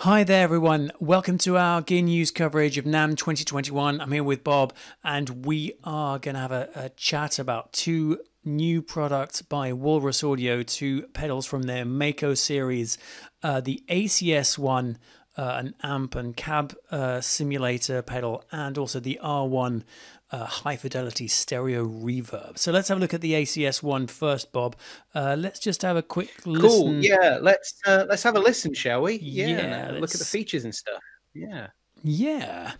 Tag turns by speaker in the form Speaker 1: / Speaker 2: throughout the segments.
Speaker 1: Hi there, everyone. Welcome to our Gear News coverage of NAMM 2021. I'm here with Bob, and we are going to have a chat about two new products by Walrus Audio, two pedals from their MAKO series, the ACS1, an amp and cab simulator pedal, and also the R1 high fidelity stereo reverb. So let's have a look at the ACS1 first, Bob. Let's just have a quick listen.
Speaker 2: Cool. Yeah, let's have a listen, shall we?
Speaker 1: Yeah,
Speaker 2: look at the features and stuff. Yeah.
Speaker 1: Yeah.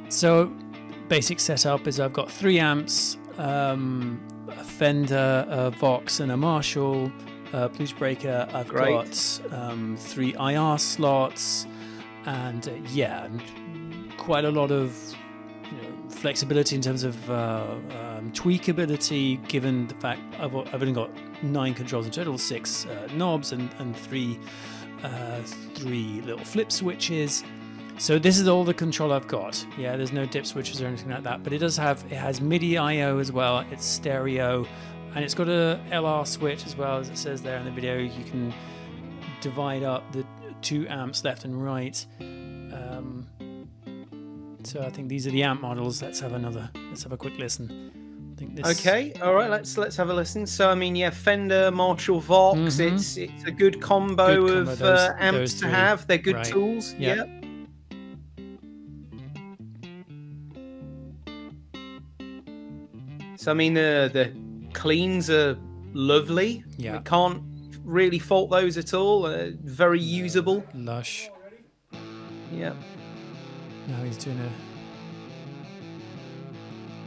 Speaker 1: So basic setup is I've got 3 amps, a Fender, a Vox, and a Marshall blues breaker. I've got 3 IR slots, and yeah, quite a lot of flexibility in terms of tweakability, given the fact I've only got 9 controls in total, 6 knobs and 3 little flip switches. So this is all the control I've got. Yeah, there's no dip switches or anything like that, but it has MIDI I/O as well. It's stereo, and it's got a LR switch as well, as it says there in the video. You can divide up the 2 amps left and right. So I think these are the amp models. Let's have a quick listen. I think this...
Speaker 2: Okay, all right. Let's have a listen. So I mean, yeah, Fender, Marshall, Vox. It's a good combo of amps to have. They're good tools. Yeah. So I mean, the cleans are lovely.
Speaker 1: Yeah,
Speaker 2: I can't really fault those at all. Very usable.
Speaker 1: Lush.
Speaker 2: Yeah.
Speaker 1: Now he's doing a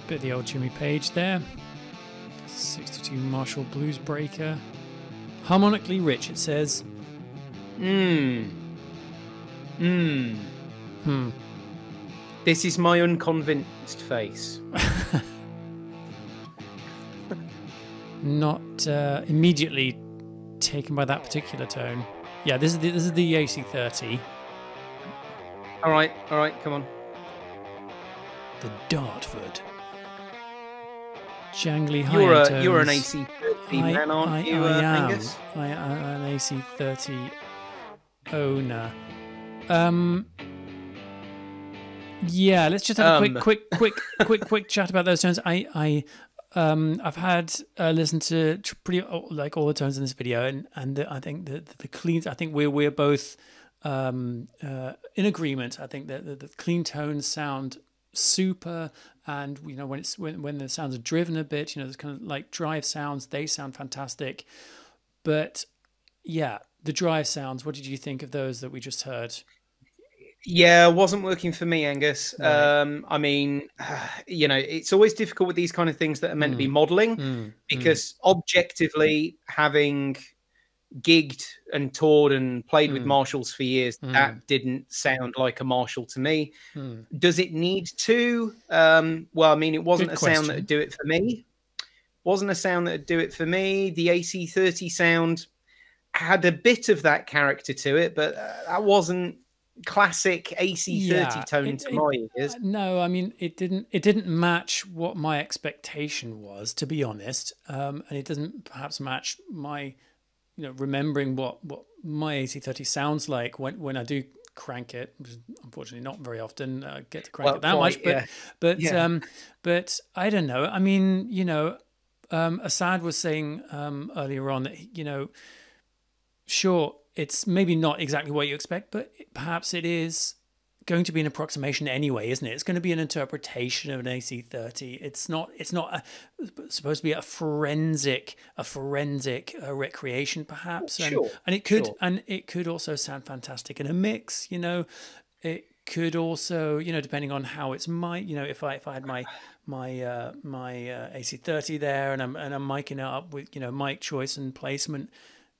Speaker 1: bit of the old Jimmy Page there. 62 Marshall blues breaker. Harmonically rich, it says.
Speaker 2: This is my unconvinced face.
Speaker 1: Not immediately taken by that particular tone. Yeah, this is the AC30.
Speaker 2: All right, come on.
Speaker 1: The Dartford. Jangly high tones.
Speaker 2: You're an AC30 man, aren't you, Angus?
Speaker 1: I am an AC30 owner. Yeah, let's just have a quick chat about those tones. I've had listened to pretty like all the tones in this video, and I think the cleans. I think we're both in agreement. I think that the clean tones sound super, and when the sounds are driven a bit, there's kind of like drive sounds. They sound fantastic, but yeah, the drive sounds. What did you think of those that we just heard?
Speaker 2: Yeah, it wasn't working for me, Angus.
Speaker 1: Right.
Speaker 2: I mean, it's always difficult with these kind of things that are meant to be modeling, because objectively, having gigged and toured and played with Marshalls for years, that didn't sound like a Marshall to me. Does it need to? Well, I mean, it wasn't sound that would do it for me. Wasn't a sound that would do it for me. The AC30 sound had a bit of that character to it, but that wasn't classic AC30 tone to my ears.
Speaker 1: No, I mean, it didn't match what my expectation was, to be honest, and it doesn't perhaps match my remembering what my AC30 sounds like when I do crank it. Unfortunately, not very often get to crank it that much, but I don't know. I mean, Assad was saying earlier on that sure, it's maybe not exactly what you expect, but perhaps it is going to be an approximation anyway, isn't it? It's going to be an interpretation of an AC30. It's not supposed to be a forensic recreation, perhaps. And it could also sound fantastic in a mix. It could also, depending on how it's if I had my AC30 there and I'm miking it up with mic choice and placement,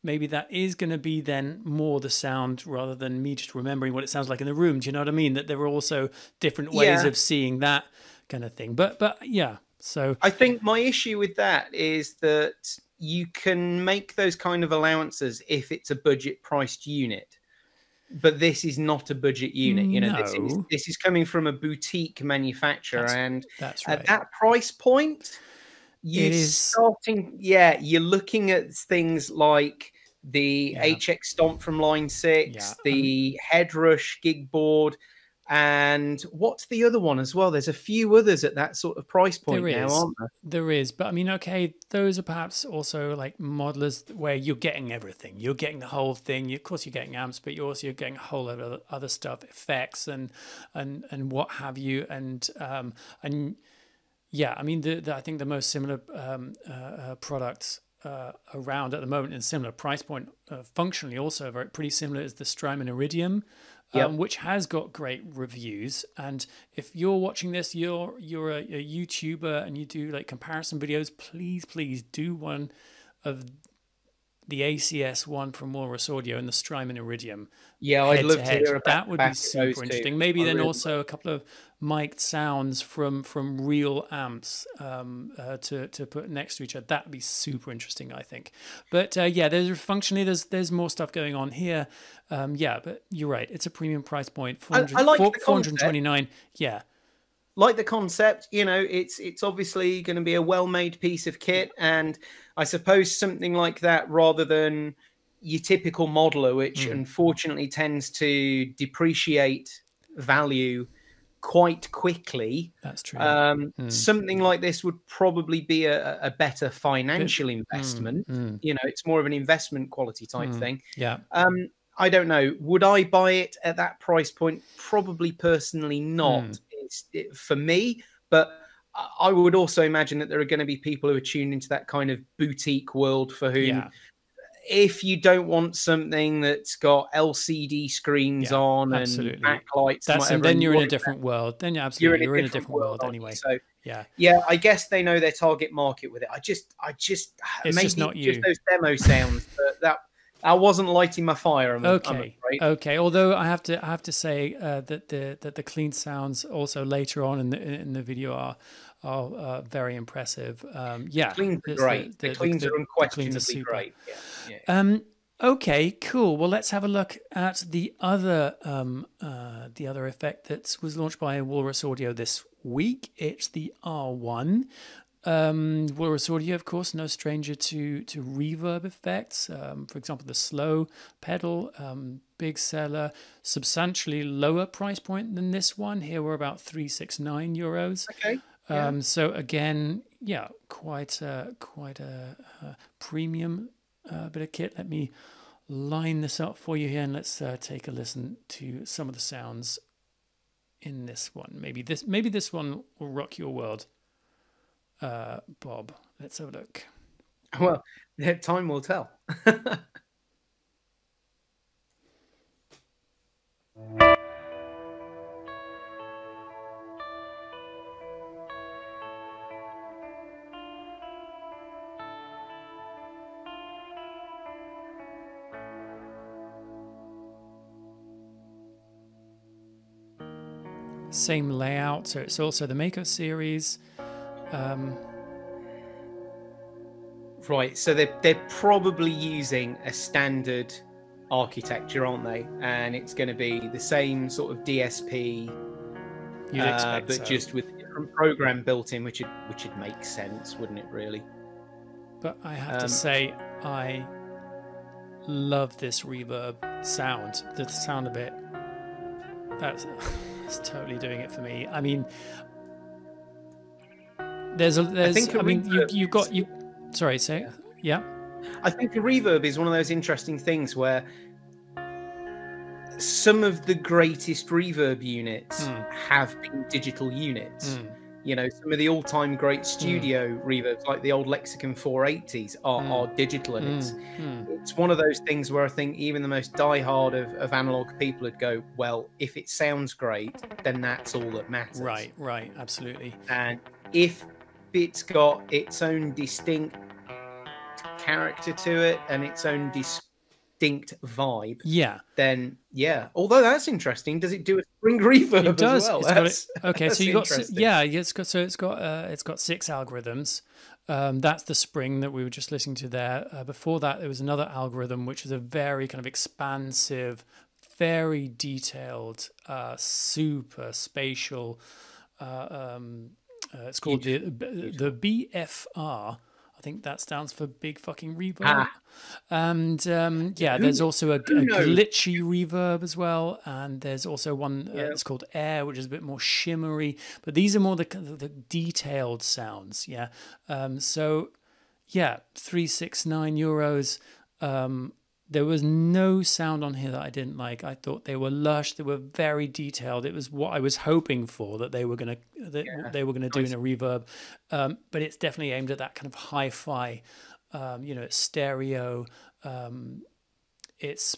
Speaker 1: maybe that is going to be then more the sound rather than me just remembering what it sounds like in the room. Do you know what I mean? That there are also different ways of seeing that kind of thing. But yeah, so
Speaker 2: I think my issue with that is that you can make those kind of allowances if it's a budget priced unit. But this is not a budget unit. This is coming from a boutique manufacturer, and
Speaker 1: that's right.
Speaker 2: At that price point, You're starting, you're looking at things like the HX Stomp from line 6, the Head Rush gig board, and what's the other one as well? There's a few others at that sort of price point now, aren't there?
Speaker 1: There is, but I mean, okay, those are perhaps also like modelers where you're getting everything. You're getting the whole thing. Of course, you're getting amps, but you're getting a whole lot of other stuff, effects and what have you, and yeah, I mean, I think the most similar products around at the moment in similar price point, functionally also pretty similar, is the Strymon Iridium, which has got great reviews. And if you're watching this, you're a YouTuber and you do like comparison videos, please do one of the ACS1 from Walrus Audio and the Strymon Iridium.
Speaker 2: Yeah, I'd love to hear about
Speaker 1: that. Would be super interesting. Maybe then also a couple of mic'd sounds from real amps to put next to each other. That'd be super interesting, I think. But yeah, there's more stuff going on here. Yeah, but you're right. It's a premium price point. 429. Yeah.
Speaker 2: Like the concept, you know, it's obviously going to be a well-made piece of kit, and I suppose something like that, rather than your typical modeler, which unfortunately tends to depreciate value quite quickly.
Speaker 1: That's true.
Speaker 2: Something like this would probably be a better financial investment. You know, it's more of an investment quality type thing.
Speaker 1: Yeah.
Speaker 2: I don't know. Would I buy it at that price point? Probably personally not. For me, but I would also imagine that there are going to be people who are tuned into that kind of boutique world for whom, if you don't want something that's got LCD screens on and backlights,
Speaker 1: and then you're in a different world. Then you're in a different world anyway.
Speaker 2: So yeah, I guess they know their target market with it. I just
Speaker 1: it's
Speaker 2: maybe
Speaker 1: just not you.
Speaker 2: Just those demo sounds, but I wasn't lighting my fire. I'm afraid.
Speaker 1: Okay. Although I have to say that the clean sounds also later on in the video are very impressive. Yeah,
Speaker 2: cleans are great. The cleans are unquestionably great. Yeah.
Speaker 1: Okay, cool. Well, let's have a look at the other effect that was launched by Walrus Audio this week. It's the R1. Walrus Audio, of course, no stranger to reverb effects. For example, the slow pedal, big seller, substantially lower price point than this one. Here we're about €369.
Speaker 2: Okay.
Speaker 1: So again, yeah, quite a premium bit of kit. Let me line this up for you here, and let's take a listen to some of the sounds in this one. Maybe this one will rock your world. Bob, let's have a look.
Speaker 2: Well, time will tell.
Speaker 1: Same layout, so it's also the MAKO series.
Speaker 2: Right, so they're probably using a standard architecture, aren't they? And it's going to be the same sort of DSP,
Speaker 1: You'd expect
Speaker 2: but
Speaker 1: so.
Speaker 2: just with a different program built in, which would make sense, wouldn't it? Really.
Speaker 1: But I have to say, I love this reverb sound. The sound of it, that's totally doing it for me. I mean, Sorry, say it. Yeah.
Speaker 2: I think a reverb is one of those interesting things where some of the greatest reverb units have been digital units. You know, some of the all-time great studio reverbs, like the old Lexicon 480s, are digital, and it's one of those things where I think even the most diehard of analog people would go, well, if it sounds great, then that's all that matters.
Speaker 1: Right, absolutely.
Speaker 2: And if it's got its own distinct character to it and its own distinct vibe, then although that's interesting, does it do a spring reverb?
Speaker 1: It does
Speaker 2: as well?
Speaker 1: So you got it's got 6 algorithms. That's the spring that we were just listening to there. Before that, there was another algorithm which is a very kind of expansive, very detailed, super spatial it's called the BFR. I think that stands for big fucking reverb.
Speaker 2: Ah.
Speaker 1: And yeah, there's also a glitchy reverb as well. And there's also one that's called Air, which is a bit more shimmery. But these are more the detailed sounds. Yeah. So yeah, €369. There was no sound on here that I didn't like. I thought they were lush. They were very detailed. It was what I was hoping for that they were gonna do in a reverb. But it's definitely aimed at that kind of hi-fi, it's stereo. It's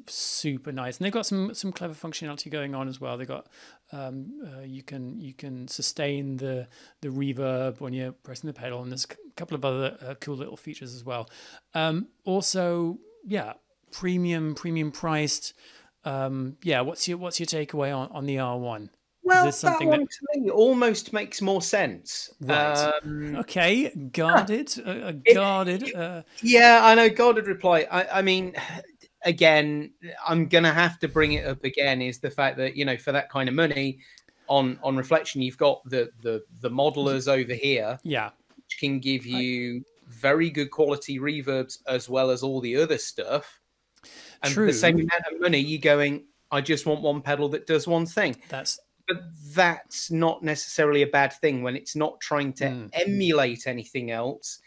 Speaker 1: super nice, and they've got some clever functionality going on as well. They got you can sustain the reverb when you're pressing the pedal, and there's a couple of other cool little features as well. Also, yeah, premium priced. Yeah, what's your takeaway on the R1?
Speaker 2: Well, that one to me almost makes more sense.
Speaker 1: Right. Okay. Guarded.
Speaker 2: Yeah, I know. Guarded reply. I mean, again, I'm going to have to bring it up again, is the fact that, for that kind of money, on reflection, you've got the modelers over here.
Speaker 1: Yeah.
Speaker 2: Which can give you very good quality reverbs as well as all the other stuff. And for the same amount of money, you're going, I just want one pedal that does one thing. But that's not necessarily a bad thing when it's not trying to emulate anything else.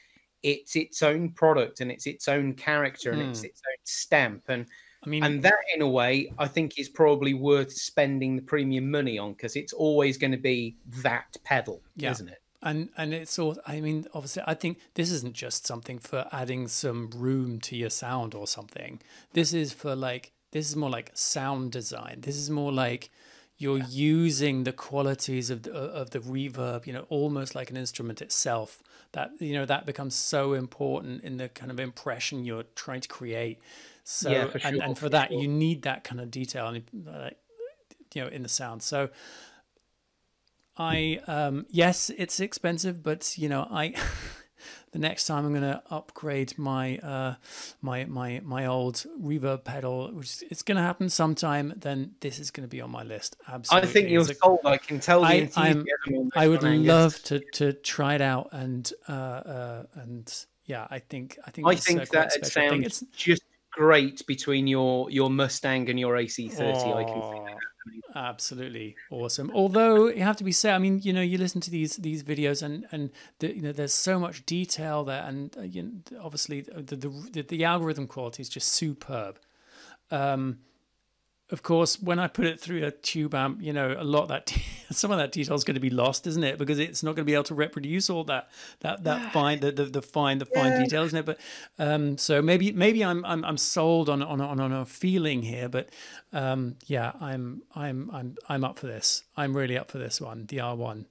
Speaker 2: It's its own product, and it's its own character, and it's its own stamp. And and that, in a way, I think is probably worth spending the premium money on, because it's always going to be that pedal, isn't it?
Speaker 1: And it's all, obviously, I think this isn't just something for adding some room to your sound or something. This is more like sound design. This is more like you're using the qualities of the reverb, almost like an instrument itself. That that becomes so important in the kind of impression you're trying to create. So
Speaker 2: for sure,
Speaker 1: and for that you need that kind of detail, in the sound. So yes, it's expensive, but the next time I'm going to upgrade my my old reverb pedal, which it's going to happen sometime, then this is going to be on my list. Absolutely.
Speaker 2: I think you're sold. I can tell the enthusiasm.
Speaker 1: I would love to try it out, and yeah, I think
Speaker 2: that it sounds just great between your Mustang and your AC30. I can see that.
Speaker 1: Absolutely awesome. Although you have to be said, you listen to these videos, and there's so much detail there, and obviously the algorithm quality is just superb. Of course, when I put it through a tube amp, a lot that some of that detail is going to be lost, isn't it? Because it's not going to be able to reproduce all that fine fine detail, isn't it? But so maybe I'm sold on a feeling here, but yeah, I'm up for this. I'm really up for this one, the R1.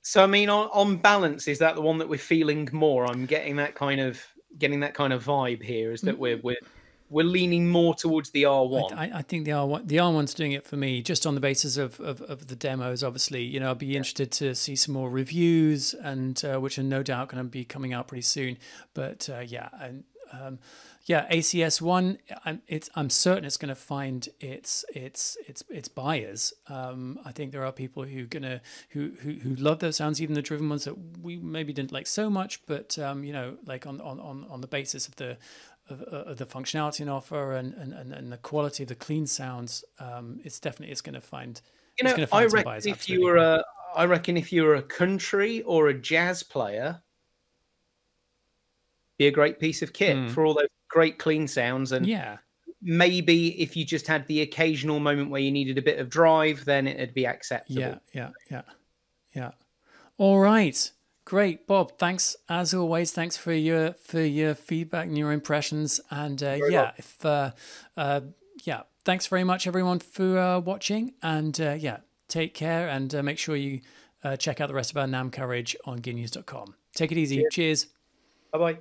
Speaker 2: So on balance, is that the one that we're feeling more? I'm getting that kind of vibe here. Is that we're leaning more towards the R1.
Speaker 1: I think the R1's doing it for me, just on the basis of the demos. Obviously, I'd be interested to see some more reviews, and which are no doubt going to be coming out pretty soon. But yeah, and ACS1, I'm certain it's going to find its buyers. I think there are people who love those sounds, even the driven ones that we maybe didn't like so much. But like on the basis of the functionality and offer and the quality of the clean sounds, it's going to find.
Speaker 2: I reckon if you were a country or a jazz player, be a great piece of kit for all those great clean sounds. And maybe if you just had the occasional moment where you needed a bit of drive, then it'd be acceptable.
Speaker 1: Yeah. All right. Great, Bob. Thanks as always. Thanks for your feedback and your impressions. And thanks very much everyone for watching. And take care, and make sure you check out the rest of our NAMM coverage on gearnews.com. Take it easy. Cheers.
Speaker 2: Bye bye.